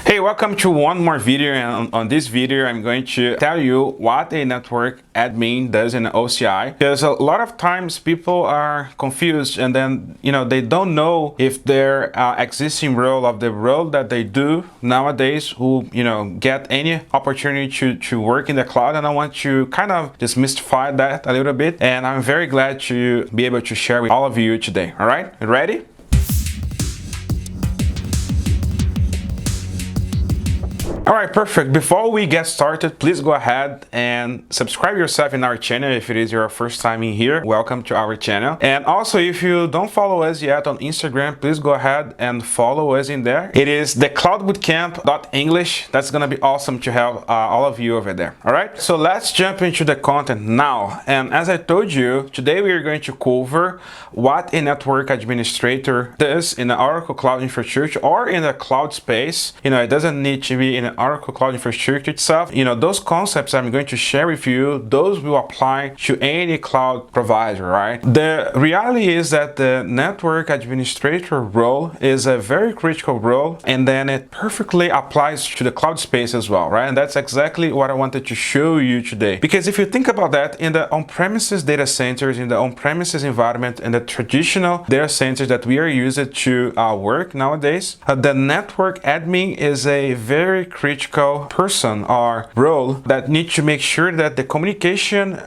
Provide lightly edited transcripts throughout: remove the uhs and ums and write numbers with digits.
Hey, welcome to one more video, and on this video I'm going to tell you what a network admin does in OCI, because a lot of times people are confused and then they don't know if their existing role of the role that they do nowadays who get any opportunity to work in the cloud. And I want to kind of demystify that a little bit, and I'm very glad to be able to share with all of you today. All right, you ready? All right, perfect. Before we get started, please go ahead and subscribe yourself in our channel if it is your first time in here. Welcome to our channel. And also, if you don't follow us yet on Instagram, please go ahead and follow us in there. It is the Cloud Bootcamp.English. That's gonna be awesome to have all of you over there. All right, so let's jump into the content now. And as I told you, today we are going to cover what a network administrator does in the Oracle Cloud infrastructure or in the cloud space. It doesn't need to be in an Oracle Cloud infrastructure itself. Those concepts I'm going to share with you, those will apply to any cloud provider, right? The reality is that the network administrator role is a very critical role, and then it perfectly applies to the cloud space as well, right? And that's exactly what I wanted to show you today. Because if you think about that, in the on-premises data centers, in the on-premises environment, and the traditional data centers that we are used to work nowadays, the network admin is a very critical person or role that needs to make sure that the communication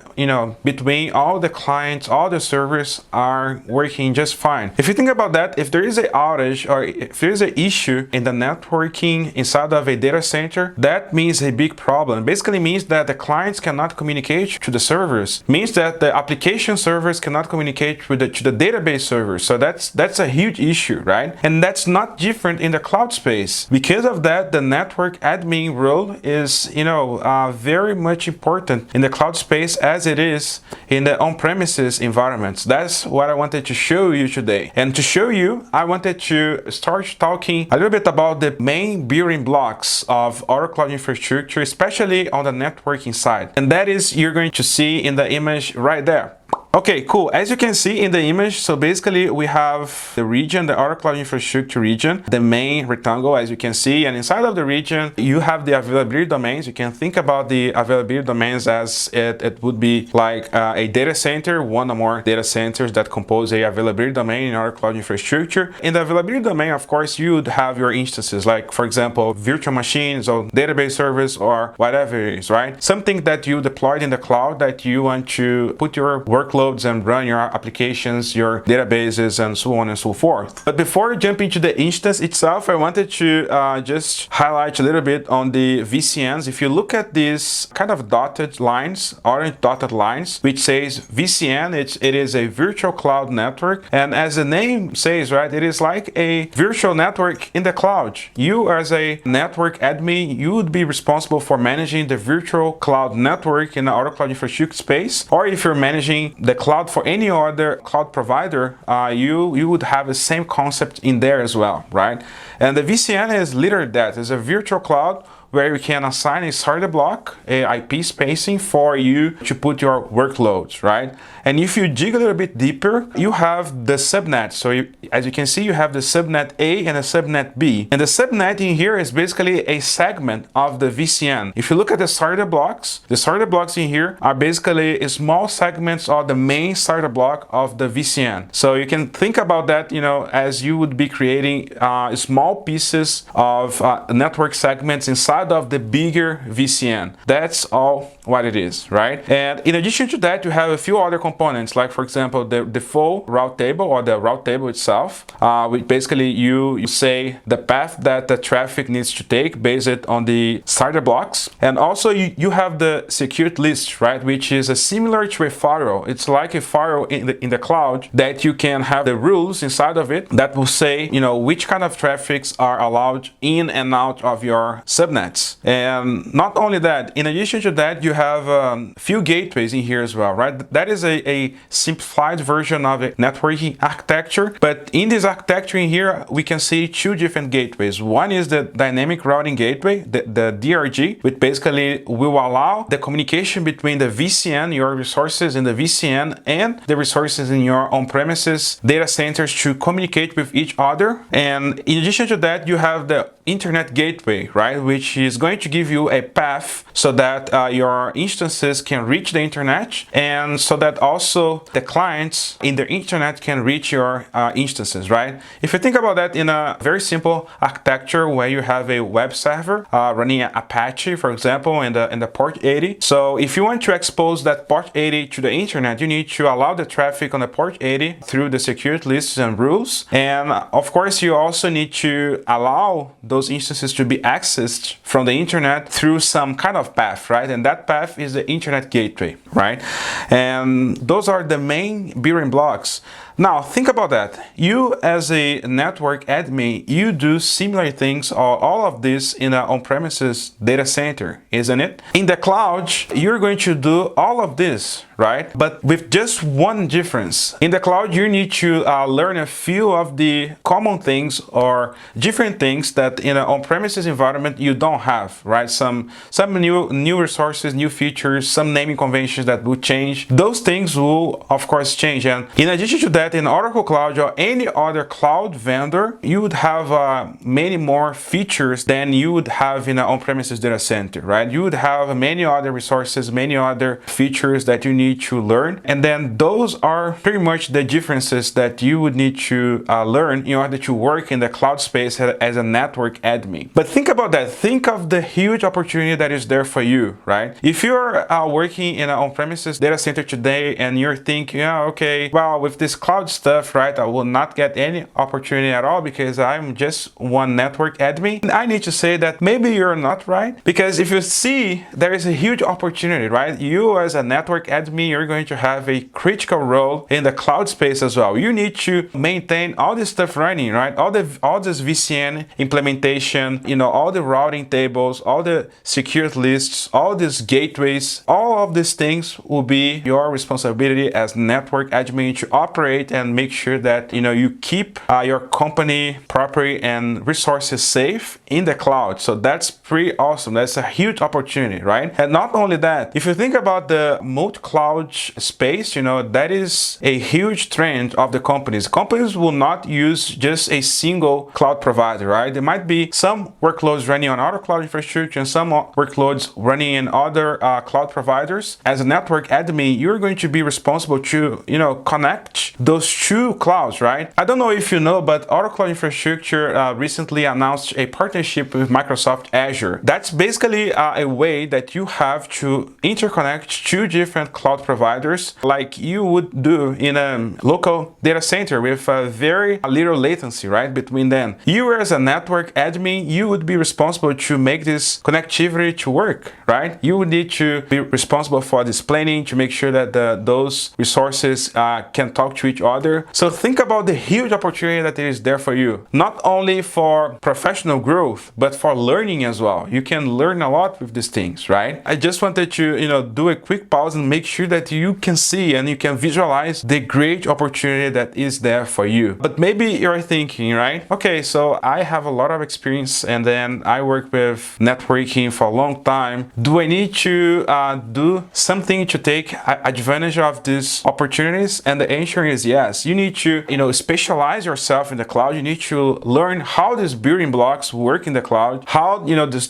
between all the clients, all the servers are working just fine. If you think about that, if there is an outage or if there is an issue in the networking inside of a data center, that means a big problem. Basically means that the clients cannot communicate to the servers, means that the application servers cannot communicate with to the database servers. So that's a huge issue, right? And that's not different in the cloud space. Because of that, the network admin role is very much important in the cloud space as it is in the on-premises environments. That's what I wanted to show you today. And to show you, I wanted to start talking a little bit about the main building blocks of our cloud infrastructure, especially on the networking side. And that is, you're going to see in the image right there. Okay, cool. As you can see in the image, so basically we have the region, the Oracle Cloud Infrastructure region, the main rectangle, as you can see, and inside of the region, you have the availability domains. You can think about the availability domains as it would be like a data center, one or more data centers that compose a availability domain in Oracle Cloud Infrastructure. In the availability domain, of course, you would have your instances, like, for example, virtual machines or database service or whatever it is, right? Something that you deployed in the cloud that you want to put your workload and run your applications, your databases, and so on and so forth. But before we jump into the instance itself, I wanted to just highlight a little bit on the VCNs. If you look at these kind of dotted lines, orange dotted lines, which says VCN, it is a virtual cloud network. And as the name says, right, it is like a virtual network in the cloud. You as a network admin, you would be responsible for managing the virtual cloud network in the Oracle Cloud Infrastructure space. Or if you're managing the cloud for any other cloud provider, you would have the same concept in there as well, right? And the VCN is literally that. It's a virtual cloud where you can assign a starter block, a IP spacing for you to put your workloads, right? And if you dig a little bit deeper, you have the subnet. So as you can see, you have the subnet A and the subnet B. And the subnet in here is basically a segment of the VCN. If you look at the starter blocks in here are basically small segments of the main starter block of the VCN. So you can think about that, as you would be creating small pieces of network segments inside of the bigger VCN. That's all what it is, right? And in addition to that, you have a few other components, like, for example, the full route table or the route table itself, which basically you say the path that the traffic needs to take based on the starter blocks. And also you have the secured list, right, which is similar to a firewall. It's like a firewall in the cloud that you can have the rules inside of it that will say, which kind of traffics are allowed in and out of your subnet. And not only that, in addition to that, you have a few gateways in here as well, right? That is a simplified version of a networking architecture. But in this architecture in here, we can see two different gateways. One is the dynamic routing gateway, the DRG, which basically will allow the communication between the VCN, your resources in the VCN, and the resources in your on-premises data centers to communicate with each other. And in addition to that, you have the internet gateway, right? Which is going to give you a path so that your instances can reach the internet, and so that also the clients in the internet can reach your instances, right? If you think about that in a very simple architecture where you have a web server running Apache, for example, in the port 80. So if you want to expose that port 80 to the internet, you need to allow the traffic on the port 80 through the security lists and rules. And of course, you also need to allow those instances to be accessed from the internet through some kind of path, right? And that path is the internet gateway, right? And those are the main building blocks. Now, think about that. You as a network admin, you do similar things, or all of this in an on-premises data center, isn't it? In the cloud, you're going to do all of this, right? But with just one difference. In the cloud, you need to learn a few of the common things or different things that in an on-premises environment you don't have, right? Some new resources, new features, some naming conventions that will change. Those things will, of course, change. And in addition to that, in Oracle Cloud or any other cloud vendor, you would have many more features than you would have in an on-premises data center, right? You would have many other resources, many other features that you need to learn. And then those are pretty much the differences that you would need to learn in order to work in the cloud space as a network admin. But think about that. Think of the huge opportunity that is there for you, right? If you're working in an on-premises data center today and you're thinking, yeah, okay, well, with this cloud stuff, right, I will not get any opportunity at all because I'm just one network admin. And I need to say that maybe you're not right, because if you see there is a huge opportunity, right? You as a network admin, you're going to have a critical role in the cloud space as well. You need to maintain all this stuff running, right? All this VCN implementation, all the routing tables, all the security lists, all these gateways, all of these things will be your responsibility as network admin to operate and make sure that you keep your company property and resources safe in the cloud. So that's pretty awesome. That's a huge opportunity, right? And not only that, if you think about the multi-cloud space, that is a huge trend of the companies. Companies will not use just a single cloud provider, right? There might be some workloads running on other cloud infrastructure and some workloads running in other cloud providers. As a network admin, you're going to be responsible to connect those two clouds, right? I don't know if you know, but Oracle Cloud Infrastructure recently announced a partnership with Microsoft Azure. That's basically a way that you have to interconnect two different cloud providers like you would do in a local data center with very little latency, right, between them. You as a network admin, you would be responsible to make this connectivity to work, right? You would need to be responsible for this planning to make sure that those resources can talk to each other. So think about the huge opportunity that is there for you, not only for professional growth, but for learning as well. You can learn a lot with these things, right? I just wanted to, do a quick pause and make sure that you can see and you can visualize the great opportunity that is there for you. But maybe you're thinking, right? Okay, so I have a lot of experience and then I work with networking for a long time. Do I need to do something to take advantage of these opportunities? And the answer is yes. You need to, specialize yourself in the cloud. You need to learn how these building blocks work in the cloud, how,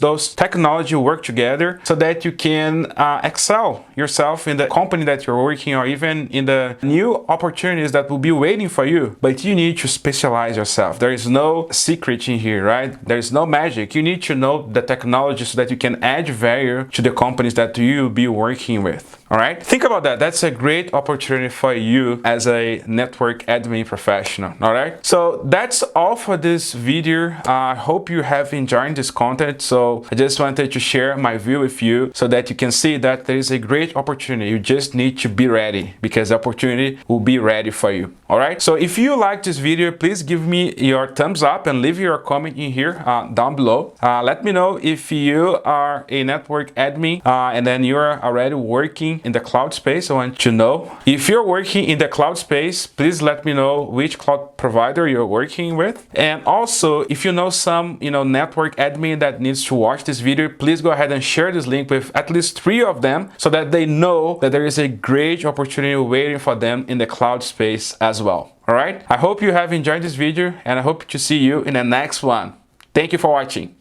those technology work together so that you can excel yourself in the company that you're working or even in the new opportunities that will be waiting for you. But you need to specialize yourself. There is no secret in here, right? There is no magic. You need to know the technology so that you can add value to the companies that you'll be working with. All right, think about that. That's a great opportunity for you as a network admin professional. All right, so that's all for this video. I hope you have enjoyed this content. So I just wanted to share my view with you so that you can see that there is a great opportunity. You just need to be ready because the opportunity will be ready for you. All right, so if you like this video, please give me your thumbs up and leave your comment in here down below. Let me know if you are a network admin and then you're already working in the cloud space. I want to know. If you're working in the cloud space, please let me know which cloud provider you're working with. And also, if you know some, network admin that needs to watch this video, please go ahead and share this link with at least 3 of them so that they know that there is a great opportunity waiting for them in the cloud space as well. All right. I hope you have enjoyed this video and I hope to see you in the next one. Thank you for watching.